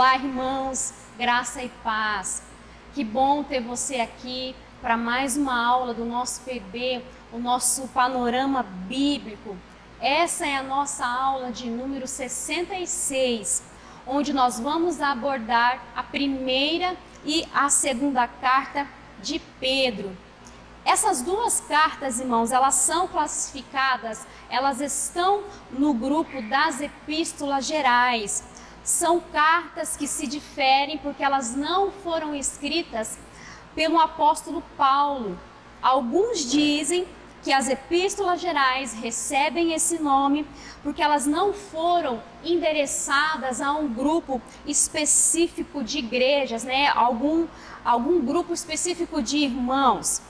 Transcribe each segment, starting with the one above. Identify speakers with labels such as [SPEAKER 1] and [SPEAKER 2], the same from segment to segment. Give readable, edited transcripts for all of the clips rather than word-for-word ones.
[SPEAKER 1] Olá, irmãos, graça e paz. Que bom ter você aqui para mais uma aula do nosso PB, o nosso panorama bíblico. Essa é a nossa aula de número 66, onde nós vamos abordar a primeira e a segunda carta de Pedro. Essas duas cartas, irmãos, elas são classificadas, elas estão no grupo das epístolas gerais. São cartas que se diferem porque elas não foram escritas pelo apóstolo Paulo. Alguns dizem que as epístolas gerais recebem esse nome porque elas não foram endereçadas a um grupo específico de igrejas, algum grupo específico de irmãos.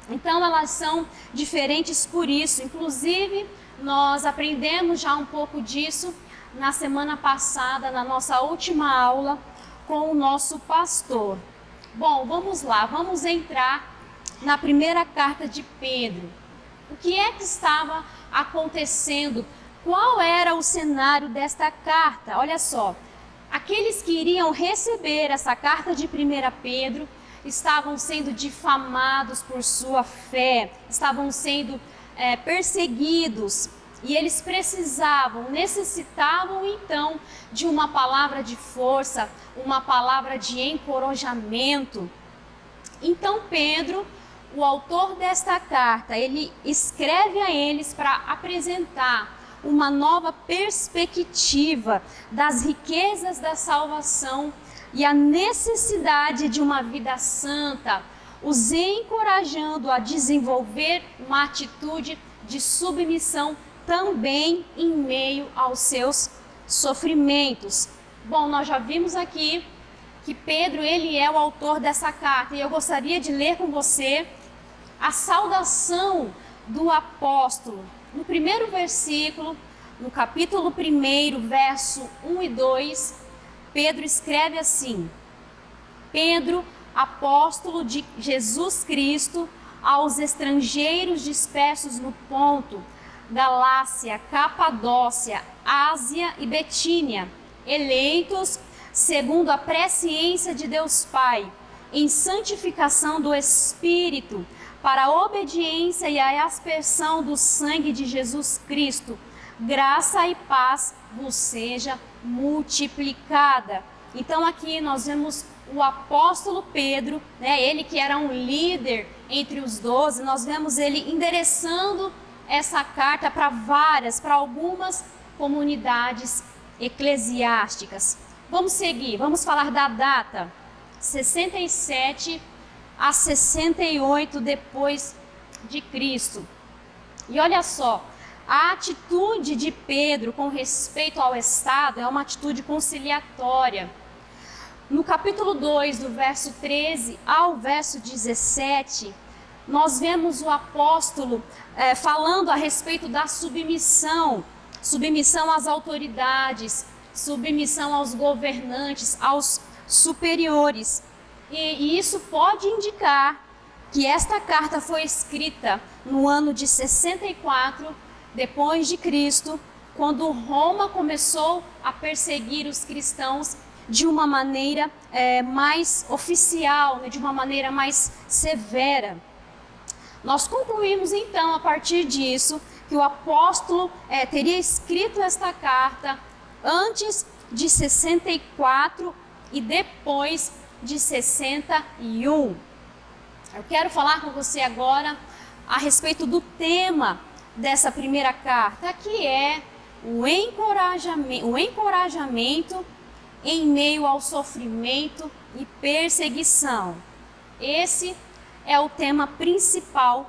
[SPEAKER 1] Então elas são diferentes por isso. Inclusive, nós aprendemos já um pouco disso na semana passada, na nossa última aula com o nosso pastor. Bom, vamos lá, vamos entrar na primeira carta de Pedro. O que é que estava acontecendo? Qual era o cenário desta carta? Olha só, aqueles que iriam receber essa carta de 1 Pedro estavam sendo difamados por sua fé, estavam sendo perseguidos, e eles necessitavam então de uma palavra de força, uma palavra de encorajamento. Então Pedro, o autor desta carta, ele escreve a eles para apresentar uma nova perspectiva das riquezas da salvação e a necessidade de uma vida santa, os encorajando a desenvolver uma atitude de submissão também em meio aos seus sofrimentos. Bom, nós já vimos aqui que Pedro, ele é o autor dessa carta, e eu gostaria de ler com você a saudação do apóstolo. No primeiro versículo, no capítulo 1, verso 1 e 2, Pedro escreve assim: Pedro, apóstolo de Jesus Cristo, aos estrangeiros dispersos no Ponto, Galácia, Capadócia, Ásia e Betínia, eleitos segundo a presciência de Deus Pai, em santificação do Espírito, para a obediência e a aspersão do sangue de Jesus Cristo, graça e paz vos seja multiplicada. Então aqui nós vemos o apóstolo Pedro, ele que era um líder entre os 12, nós vemos ele endereçando essa carta para algumas comunidades eclesiásticas. Vamos seguir, vamos falar da data, 67 a 68 depois de Cristo. E olha só, a atitude de Pedro com respeito ao Estado é uma atitude conciliatória. No capítulo 2, do verso 13 ao verso 17, nós vemos o apóstolo falando a respeito da submissão às autoridades, submissão aos governantes, aos superiores. E isso pode indicar que esta carta foi escrita no ano de 64 depois de Cristo, quando Roma começou a perseguir os cristãos de uma maneira mais oficial, de uma maneira mais severa. Nós concluímos então, a partir disso, que o apóstolo teria escrito esta carta antes de 64 e depois de 61. Eu quero falar com você agora a respeito do tema dessa primeira carta, que é o encorajamento em meio ao sofrimento e perseguição. Esse é o tema principal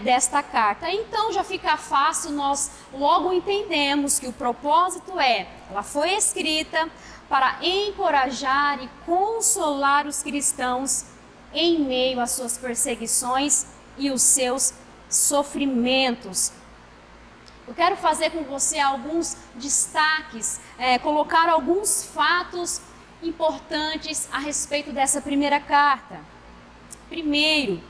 [SPEAKER 1] desta carta. Então já fica fácil, nós logo entendemos que o propósito ela foi escrita para encorajar e consolar os cristãos em meio às suas perseguições e os seus sofrimentos. Eu quero fazer com você alguns destaques, colocar alguns fatos importantes a respeito dessa primeira carta. Primeiro,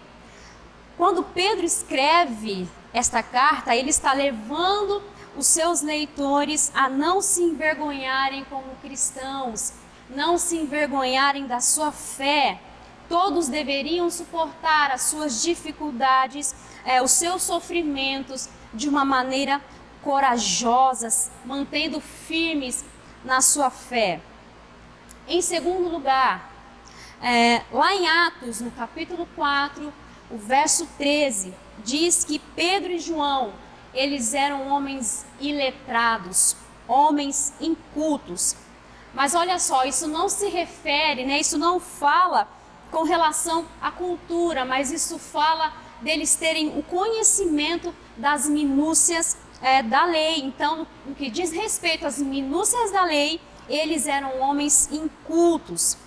[SPEAKER 1] quando Pedro escreve esta carta, ele está levando os seus leitores a não se envergonharem como cristãos, não se envergonharem da sua fé. Todos deveriam suportar as suas dificuldades, os seus sofrimentos de uma maneira corajosa, mantendo firmes na sua fé. Em segundo lugar, lá em Atos, no capítulo 4, o verso 13, diz que Pedro e João, eles eram homens iletrados, homens incultos. Mas olha só, isso não se refere, isso não fala com relação à cultura, mas isso fala deles terem o conhecimento das minúcias da lei. Então, no que diz respeito às minúcias da lei, eles eram homens incultos.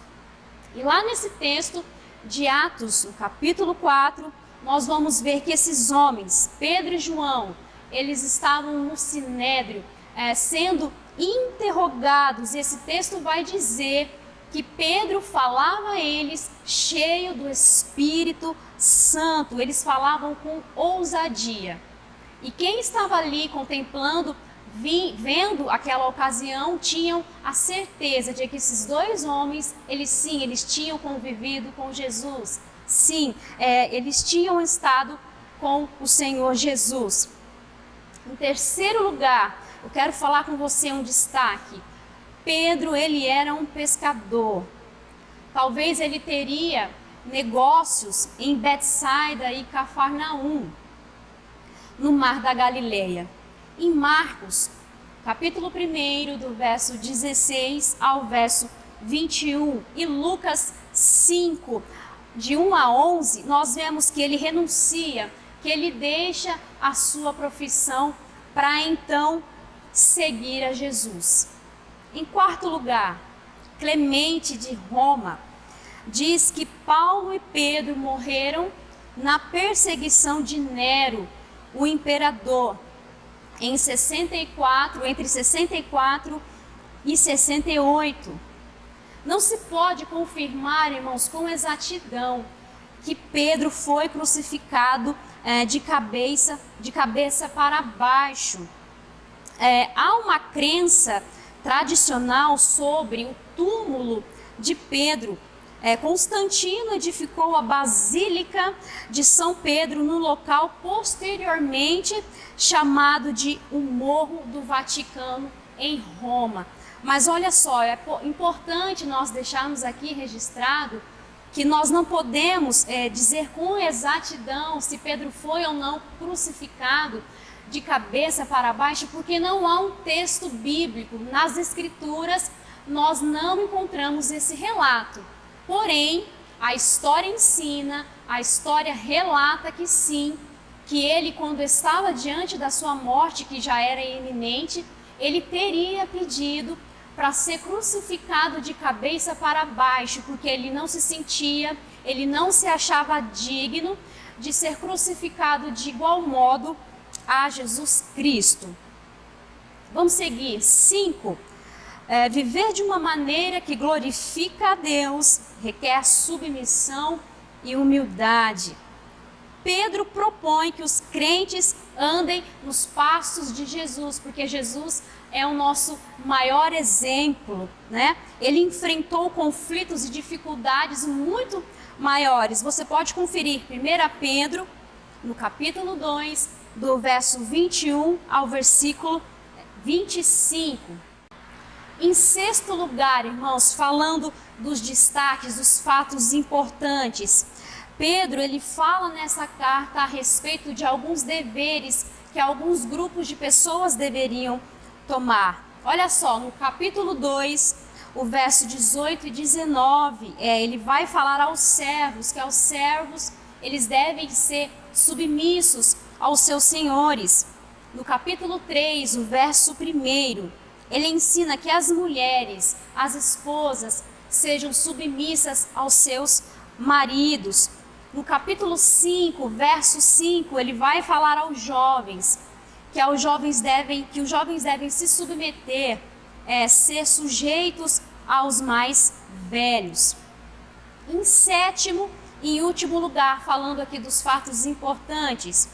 [SPEAKER 1] E lá nesse texto de Atos, no capítulo 4, nós vamos ver que esses homens, Pedro e João, eles estavam no sinédrio, sendo interrogados. Esse texto vai dizer que Pedro falava a eles cheio do Espírito Santo. Eles falavam com ousadia. E quem estava ali contemplando, vendo aquela ocasião, tinham a certeza de que esses dois homens, eles tinham convivido com Jesus. Sim, eles tinham estado com o Senhor Jesus. Em terceiro lugar, eu quero falar com você um destaque. Pedro, ele era um pescador. Talvez ele teria negócios em Betsaida e Cafarnaum, no Mar da Galileia. Em Marcos, capítulo 1, do verso 16 ao verso 21, e Lucas 5, de 1 a 11, nós vemos que ele renuncia, que ele deixa a sua profissão para então seguir a Jesus. Em quarto lugar, Clemente de Roma diz que Paulo e Pedro morreram na perseguição de Nero, o imperador, entre 64 e 68. Não se pode confirmar, irmãos, com exatidão que Pedro foi crucificado de cabeça para baixo. Há uma crença tradicional sobre o túmulo de Pedro. Constantino edificou a Basílica de São Pedro no local posteriormente chamado de o Morro do Vaticano, em Roma. Mas olha só, é importante nós deixarmos aqui registrado que nós não podemos dizer com exatidão se Pedro foi ou não crucificado de cabeça para baixo, porque não há um texto bíblico. Nas Escrituras nós não encontramos esse relato. Porém, a história ensina, a história relata que sim, que ele, quando estava diante da sua morte, que já era iminente, ele teria pedido para ser crucificado de cabeça para baixo, porque ele não se sentia, ele não se achava digno de ser crucificado de igual modo a Jesus Cristo. Vamos seguir. 5. Viver de uma maneira que glorifica a Deus requer submissão e humildade. Pedro propõe que os crentes andem nos passos de Jesus, porque Jesus é o nosso maior exemplo, Ele enfrentou conflitos e dificuldades muito maiores. Você pode conferir 1 Pedro, no capítulo 2, do verso 21 ao versículo 25. Em sexto lugar, irmãos, falando dos destaques, dos fatos importantes, Pedro, ele fala nessa carta a respeito de alguns deveres que alguns grupos de pessoas deveriam tomar. Olha só, no capítulo 2, o verso 18 e 19, ele vai falar aos servos, que aos servos eles devem ser submissos aos seus senhores. No capítulo 3, o verso 1, ele ensina que as mulheres, as esposas, sejam submissas aos seus maridos. No capítulo 5, verso 5, ele vai falar aos jovens, que os jovens devem se submeter, ser sujeitos aos mais velhos. Em sétimo e último lugar, falando aqui dos fatos importantes,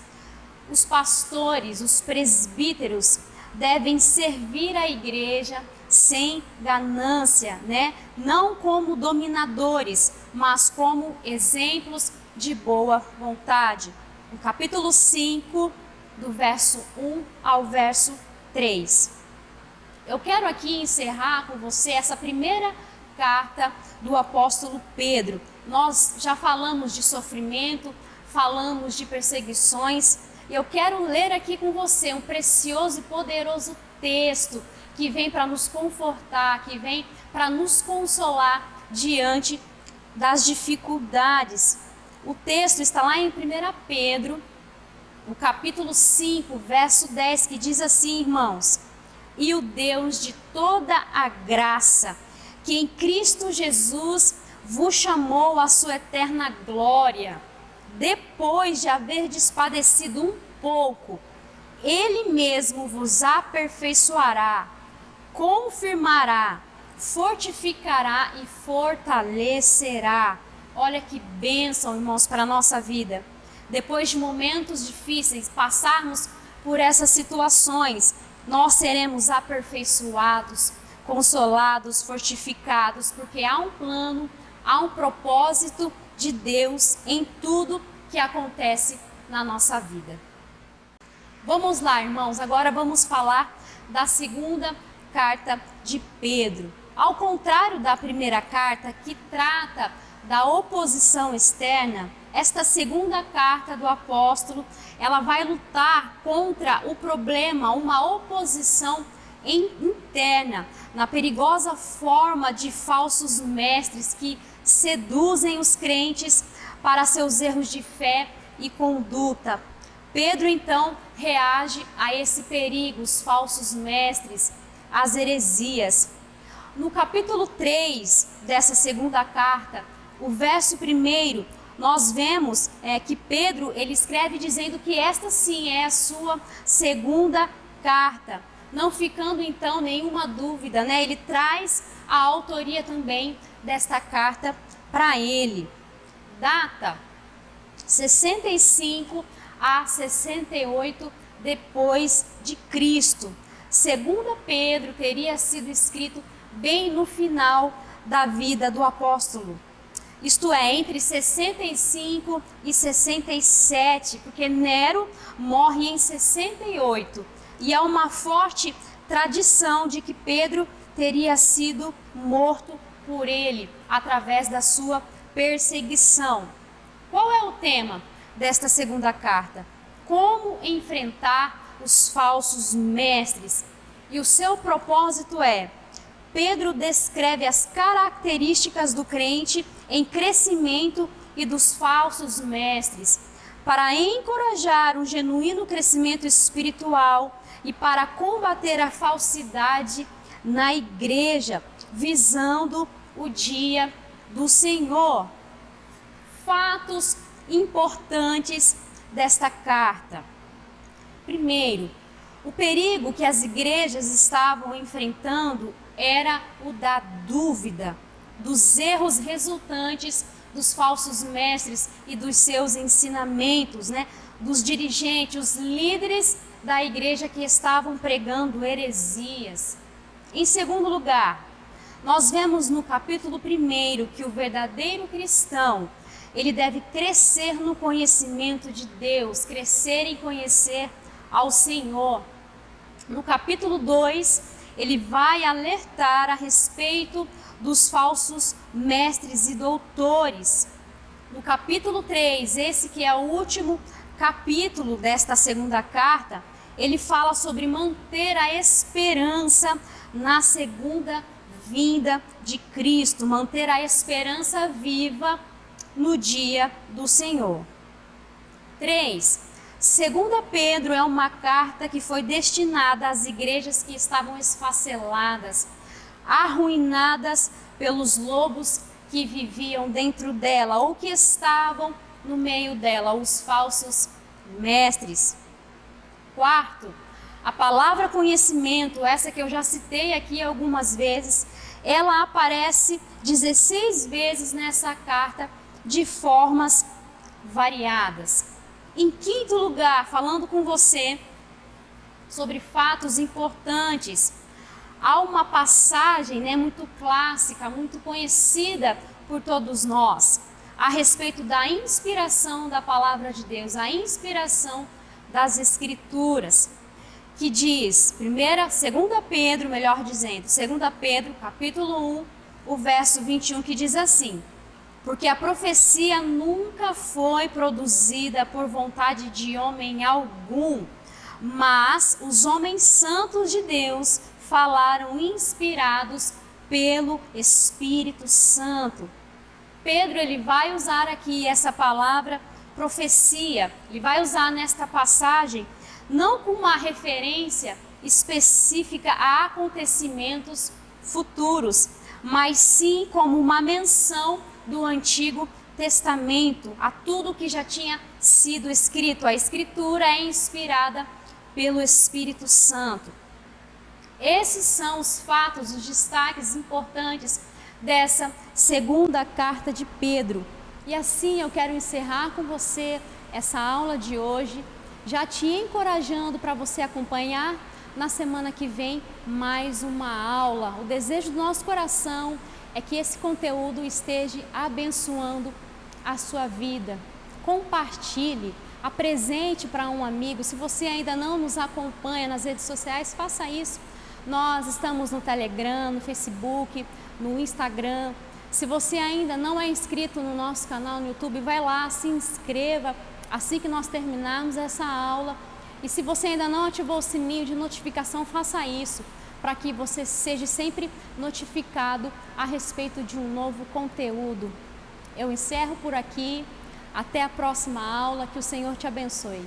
[SPEAKER 1] os pastores, os presbíteros, devem servir a igreja sem ganância, né? Não como dominadores, mas como exemplos de boa vontade. No capítulo 5, do verso 1 ao verso 3. Eu quero aqui encerrar com você essa primeira carta do apóstolo Pedro. Nós já falamos de sofrimento, falamos de perseguições, e eu quero ler aqui com você um precioso e poderoso texto que vem para nos confortar, que vem para nos consolar diante das dificuldades. O texto está lá em 1 Pedro, no capítulo 5, verso 10, que diz assim, irmãos: e o Deus de toda a graça, que em Cristo Jesus vos chamou à sua eterna glória, depois de haverdes padecido um pouco, Ele mesmo vos aperfeiçoará, confirmará, fortificará e fortalecerá. Olha que bênção, irmãos, para a nossa vida. Depois de momentos difíceis, passarmos por essas situações, nós seremos aperfeiçoados, consolados, fortificados, porque há um plano, há um propósito de Deus em tudo que acontece na nossa vida. Vamos lá, irmãos, agora vamos falar da segunda carta de Pedro. Ao contrário da primeira carta, que trata da oposição externa, esta segunda carta do apóstolo, ela vai lutar contra o problema, uma oposição interna, na perigosa forma de falsos mestres que seduzem os crentes para seus erros de fé e conduta. Pedro então reage a esse perigo, os falsos mestres, as heresias. No capítulo 3 dessa segunda carta, o verso 1, nós vemos que Pedro ele escreve dizendo que esta sim é a sua segunda carta, não ficando então nenhuma dúvida, né? Ele traz a autoria também desta carta para ele. Data 65 a 68 depois de Cristo. Segunda Pedro teria sido escrito bem no final da vida do apóstolo. Isto é, entre 65 e 67, porque Nero morre em 68. E há uma forte tradição de que Pedro teria sido morto por ele, através da sua perseguição. Qual é o tema desta segunda carta? Como enfrentar os falsos mestres. E o seu propósito é: Pedro descreve as características do crente em crescimento e dos falsos mestres, para encorajar um genuíno crescimento espiritual e para combater a falsidade na igreja, visando o dia do Senhor. Fatos importantes desta carta. Primeiro, o perigo que as igrejas estavam enfrentando era o da dúvida, dos erros resultantes dos falsos mestres e dos seus ensinamentos, né? Dos dirigentes, os líderes da igreja que estavam pregando heresias. Em segundo lugar, nós vemos no capítulo 1 que o verdadeiro cristão, ele deve crescer no conhecimento de Deus, crescer em conhecer ao Senhor. No capítulo 2, ele vai alertar a respeito dos falsos mestres e doutores. No capítulo 3, esse que é o último capítulo desta segunda carta, ele fala sobre manter a esperança na segunda vinda de Cristo, manter a esperança viva no dia do Senhor. 3. Segunda Pedro é uma carta que foi destinada às igrejas que estavam esfaceladas, arruinadas pelos lobos que viviam dentro dela ou que estavam no meio dela, os falsos mestres. 4. A palavra conhecimento, essa que eu já citei aqui algumas vezes, ela aparece 16 vezes nessa carta de formas variadas. Em quinto lugar, falando com você sobre fatos importantes, há uma passagem, né, muito clássica, muito conhecida por todos nós, a respeito da inspiração da palavra de Deus, a inspiração das Escrituras, que diz, 2 Pedro, melhor dizendo, 2 Pedro, capítulo 1, o verso 21, que diz assim: porque a profecia nunca foi produzida por vontade de homem algum, mas os homens santos de Deus falaram inspirados pelo Espírito Santo. Pedro, ele vai usar aqui essa palavra profecia, ele vai usar nesta passagem não com uma referência específica a acontecimentos futuros, mas sim como uma menção do Antigo Testamento, a tudo que já tinha sido escrito. A Escritura é inspirada pelo Espírito Santo. Esses são os fatos, os destaques importantes dessa segunda carta de Pedro. E assim eu quero encerrar com você essa aula de hoje, já te encorajando para você acompanhar na semana que vem mais uma aula. O desejo do nosso coração é que esse conteúdo esteja abençoando a sua vida. Compartilhe, apresente para um amigo. Se você ainda não nos acompanha nas redes sociais, faça isso. Nós estamos no Telegram, no Facebook, no Instagram. Se você ainda não é inscrito no nosso canal no YouTube, vai lá, se inscreva assim que nós terminarmos essa aula. E se você ainda não ativou o sininho de notificação, faça isso, para que você seja sempre notificado a respeito de um novo conteúdo. Eu encerro por aqui. Até a próxima aula. Que o Senhor te abençoe.